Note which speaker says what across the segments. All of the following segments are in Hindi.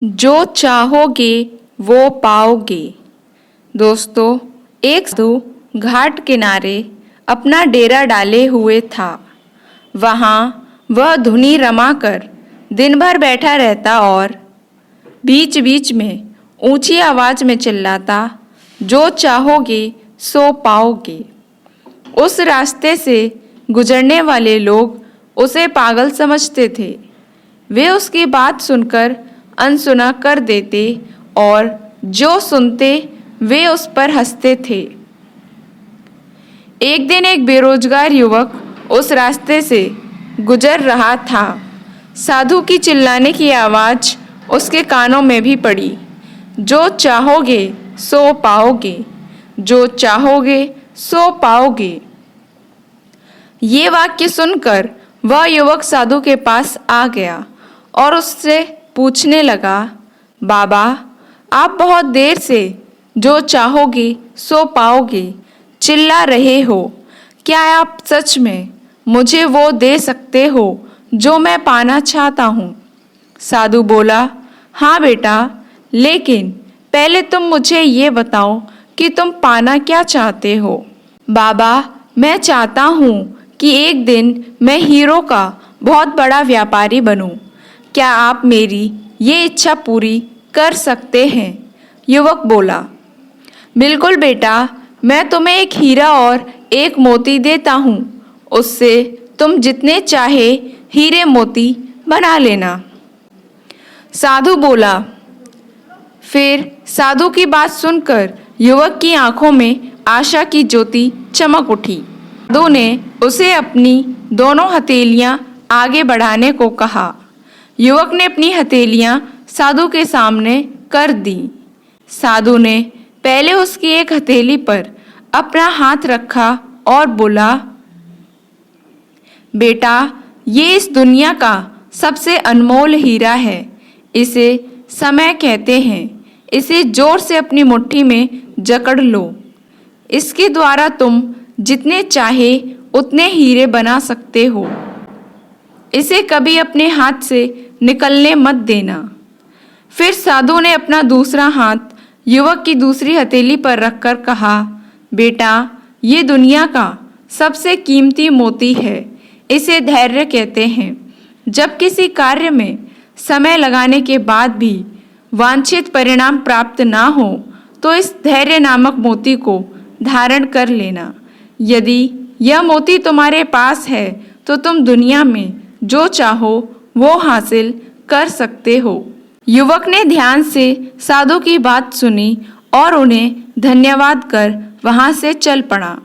Speaker 1: जो चाहोगे वो पाओगे। दोस्तों, एक साधु घाट किनारे अपना डेरा डाले हुए था। वहाँ वह धुनी रमाकर दिन भर बैठा रहता और बीच बीच में ऊंची आवाज में चिल्लाता, जो चाहोगे सो पाओगे। उस रास्ते से गुजरने वाले लोग उसे पागल समझते थे। वे उसकी बात सुनकर अनसुना कर देते और जो सुनते वे उस पर हंसते थे। एक दिन एक बेरोजगार युवक उस रास्ते से गुजर रहा था। साधु की चिल्लाने की आवाज़ उसके कानों में भी पड़ी, जो चाहोगे सो पाओगे, जो चाहोगे सो पाओगे। ये वाक्य सुनकर वह युवक साधु के पास आ गया और उससे पूछने लगा, बाबा, आप बहुत देर से जो चाहोगे सो पाओगे चिल्ला रहे हो। क्या आप सच में मुझे वो दे सकते हो जो मैं पाना चाहता हूँ? साधु बोला, हाँ बेटा, लेकिन पहले तुम मुझे ये बताओ कि तुम पाना क्या चाहते हो। बाबा, मैं चाहता हूँ कि एक दिन मैं हीरो का बहुत बड़ा व्यापारी बनूं। क्या आप मेरी ये इच्छा पूरी कर सकते हैं? युवक बोला, बिल्कुल बेटा, मैं तुम्हें एक हीरा और एक मोती देता हूँ। उससे तुम जितने चाहे हीरे मोती बना लेना। साधु बोला। फिर साधु की बात सुनकर युवक की आंखों में आशा की ज्योति चमक उठी। साधु ने उसे अपनी दोनों हथेलियां आगे बढ़ाने को कहा। युवक ने अपनी हथेलियां साधु के सामने कर दी। साधु ने पहले उसकी एक हथेली पर अपना हाथ रखा और बोला, बेटा, ये इस दुनिया का सबसे अनमोल हीरा है। इसे समय कहते हैं। इसे जोर से अपनी मुट्ठी में जकड़ लो। इसके द्वारा तुम जितने चाहे उतने हीरे बना सकते हो। इसे कभी अपने हाथ से निकलने मत देना। फिर साधु ने अपना दूसरा हाथ युवक की दूसरी हथेली पर रखकर कहा, बेटा, ये दुनिया का सबसे कीमती मोती है। इसे धैर्य कहते हैं। जब किसी कार्य में समय लगाने के बाद भी वांछित परिणाम प्राप्त ना हो तो इस धैर्य नामक मोती को धारण कर लेना। यदि यह मोती तुम्हारे पास है तो तुम दुनिया में जो चाहो वो हासिल कर सकते हो। युवक ने ध्यान से साधु की बात सुनी और उन्हें धन्यवाद कर वहां से चल पड़ा।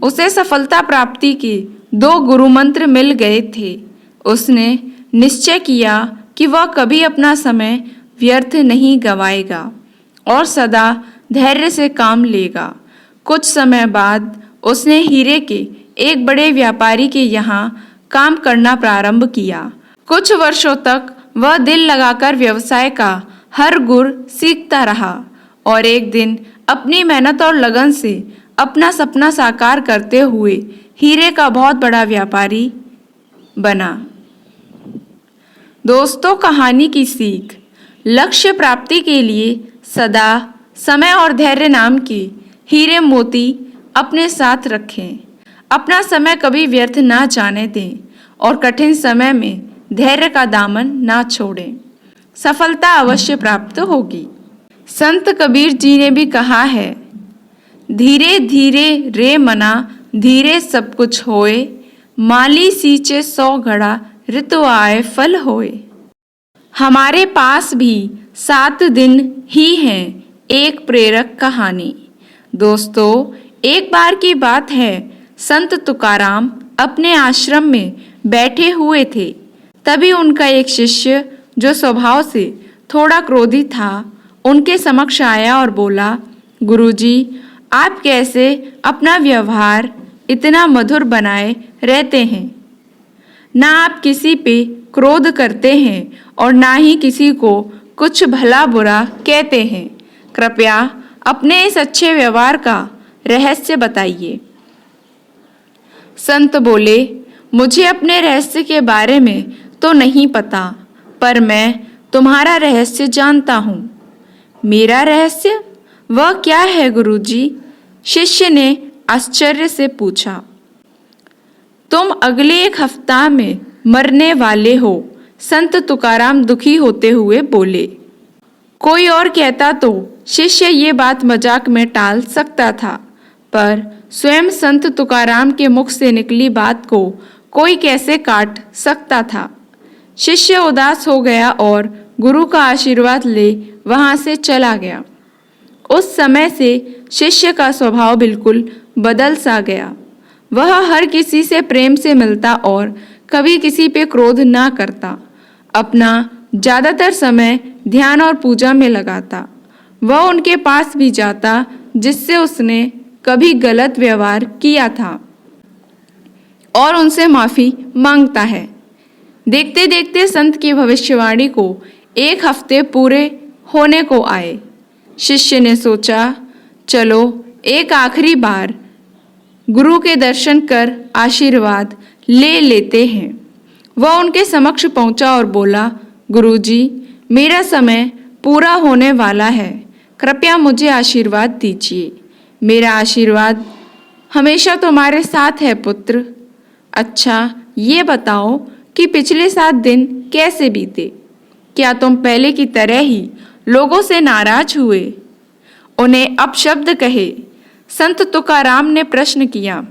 Speaker 1: उसे सफलता प्राप्ति के 2 गुरु मंत्र मिल गए थे। उसने निश्चय किया कि वह कभी अपना समय व्यर्थ नहीं गवाएगा और सदा धैर्य से काम लेगा। कुछ समय बाद उसने हीरे के एक बड़े व्यापारी के यहाँ काम करना प्रारंभ किया। कुछ वर्षों तक वह दिल लगाकर व्यवसाय का हर गुर सीखता रहा और एक दिन अपनी मेहनत और लगन से अपना सपना साकार करते हुए हीरे का बहुत बड़ा व्यापारी बना। दोस्तों, कहानी की सीख। लक्ष्य प्राप्ति के लिए सदा समय और धैर्य नाम के हीरे मोती अपने साथ रखें। अपना समय कभी व्यर्थ ना जाने दें और कठिन समय में धैर्य का दामन ना छोड़ें। सफलता अवश्य प्राप्त होगी। संत कबीर जी ने भी कहा है, धीरे धीरे रे मना, धीरे सब कुछ होए। माली सींचे 100 घड़ा, ऋतु आए फल होए। हमारे पास भी 7 दिन ही हैं, एक प्रेरक कहानी। दोस्तों, एक बार की बात है, संत तुकाराम अपने आश्रम में बैठे हुए थे। तभी उनका एक शिष्य जो स्वभाव से थोड़ा क्रोधी था उनके समक्ष आया और बोला, गुरुजी, आप कैसे अपना व्यवहार इतना मधुर बनाए रहते हैं? ना आप किसी पे क्रोध करते हैं और ना ही किसी को कुछ भला बुरा कहते हैं। कृपया अपने इस अच्छे व्यवहार का रहस्य बताइए। संत बोले, मुझे अपने रहस्य के बारे में तो नहीं पता, पर मैं तुम्हारा रहस्य जानता हूँ। मेरा रहस्य? वह क्या है गुरुजी? शिष्य ने आश्चर्य से पूछा। तुम अगले 1 हफ्ता में मरने वाले हो, संत तुकाराम दुखी होते हुए बोले। कोई और कहता तो शिष्य ये बात मजाक में टाल सकता था, पर स्वयं संत तुकाराम के मुख से निकली बात को कोई कैसे काट सकता था। शिष्य उदास हो गया और गुरु का आशीर्वाद ले वहां से चला गया। उस समय से शिष्य का स्वभाव बिल्कुल बदल सा गया। वह हर किसी से प्रेम से मिलता और कभी किसी पे क्रोध ना करता। अपना ज़्यादातर समय ध्यान और पूजा में लगाता। वह उनके पास भी जाता जिससे उसने कभी गलत व्यवहार किया था और उनसे माफ़ी मांगता है। देखते देखते संत की भविष्यवाणी को 1 हफ्ते पूरे होने को आए। शिष्य ने सोचा, चलो एक आखिरी बार गुरु के दर्शन कर आशीर्वाद ले लेते हैं। वह उनके समक्ष पहुंचा और बोला, गुरुजी, मेरा समय पूरा होने वाला है, कृपया मुझे आशीर्वाद दीजिए। मेरा आशीर्वाद हमेशा तुम्हारे साथ है पुत्र। अच्छा, ये बताओ कि पिछले 7 दिन कैसे बीते? क्या तुम पहले की तरह ही लोगों से नाराज हुए? उन्हें अपशब्द कहे? संत तुकाराम ने प्रश्न किया।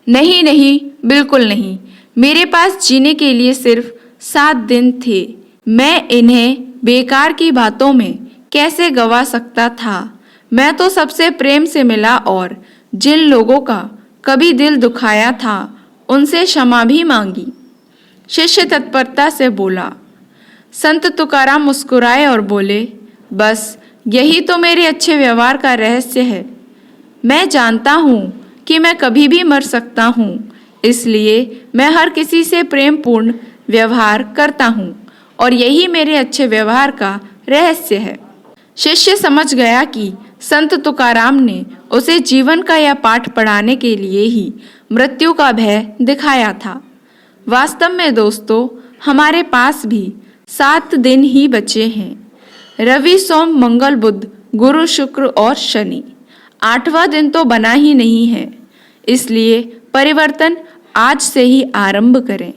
Speaker 1: नहीं नहीं, बिल्कुल नहीं। मेरे पास जीने के लिए सिर्फ 7 दिन थे। मैं इन्हें बेकार की बातों में कैसे गवा सकता था? मैं तो सबसे प्रेम से मिला और जिन लोगों का कभी दिल दुखाया था उनसे क्षमा भी मांगी। शिष्य तत्परता से बोला। संत तुकाराम मुस्कुराए और बोले, बस यही तो मेरे अच्छे व्यवहार का रहस्य है। मैं जानता हूँ कि मैं कभी भी मर सकता हूँ, इसलिए मैं हर किसी से प्रेमपूर्ण व्यवहार करता हूँ और यही मेरे अच्छे व्यवहार का रहस्य है। शिष्य समझ गया कि संत तुकाराम ने उसे जीवन का यह पाठ पढ़ाने के लिए ही मृत्यु का भय दिखाया था। वास्तव में दोस्तों, हमारे पास भी 7 दिन ही बचे हैं। रवि, सोम, मंगल, बुध, गुरु, शुक्र और शनि। 8वां दिन तो बना ही नहीं है, इसलिए परिवर्तन आज से ही आरंभ करें।